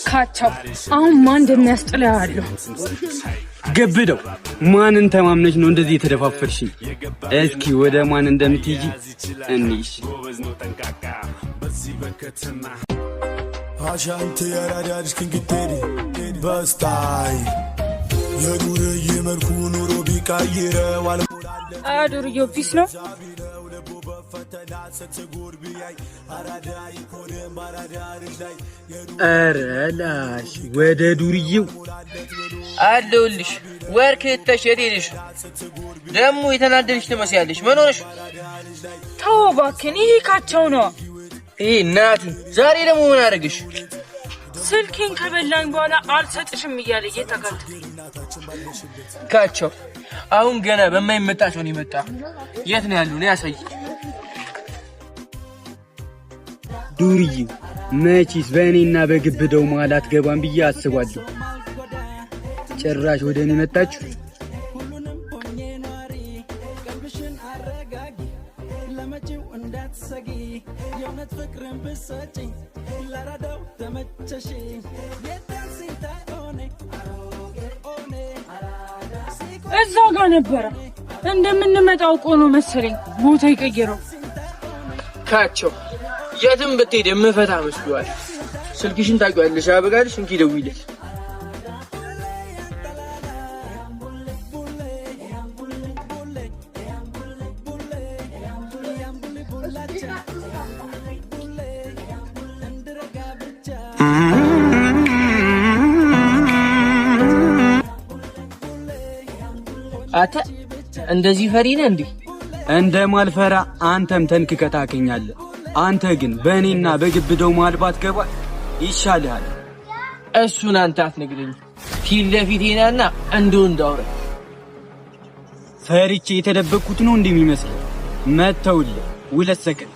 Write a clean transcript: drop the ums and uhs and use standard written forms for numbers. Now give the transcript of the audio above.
ካቻው አሁን ማን እንደሚያስጥለው ያለው ገብደው ማንን ተማምነሽ ነው እንደዚህ የተደፋፈርሽኝ? እስኪ ወደ ማን እንደምትይጂ እንይሽ። አሻንተ ያራዳልሽ ክንግቴሪ በስታይ የዱር የመልኩ ኑሮ ቢቀይረው አዱርዮ ፒስ ነው አረላሽ ወደ ዱርዬው አለውልሽ ወርክ ተሸሪልሽ ደሙ የተናደልሽ ትመስያለሽ። ምን ሆነሽ? ተው እባክህ፣ ይሄ ካቻው ነው። ይሄ እናቱ ዛሬ ደግሞ ምን አደረግሽ? ስልኬን ከበላኝ በኋላ አልሰጥሽም እያለ እየተጋተ ካቻው አሁን ገና በማይመጣ ሰው ነው የመጣ። የት ነው ያለው? ነው ያሳይ። ዱርዬው መቼስ በእኔና በግብደው መሃል አትገባም ብዬ አስባለሁ። ጭራሽ ወደ እኔ መጣችሁ። እዛ ጋር ነበረ እንደምንመጣው ቆኖ መሰለኝ ቦታ ይቀየረው። ካቻው የትም ብትሄድ የምፈታ መስሏል። ስልክሽን ታውቂዋለሽ አበጋልሽ? እንኪ ደውይልኝ። አተ እንደዚህ ፈሪ ነህ እንዴ? እንደማልፈራ አንተም ተንክከህ ታገኛለህ። አንተ ግን በእኔና በግብደው መሃል ባትገባ ይሻልሃል። እሱን አንተ አትነግረኝ። ፊት ለፊቴ ናና እንደው እንዳውራ ፈሪቼ የተደበቅኩት ነው እንደሚመስለው። መተውልህ 2 ሰከንድ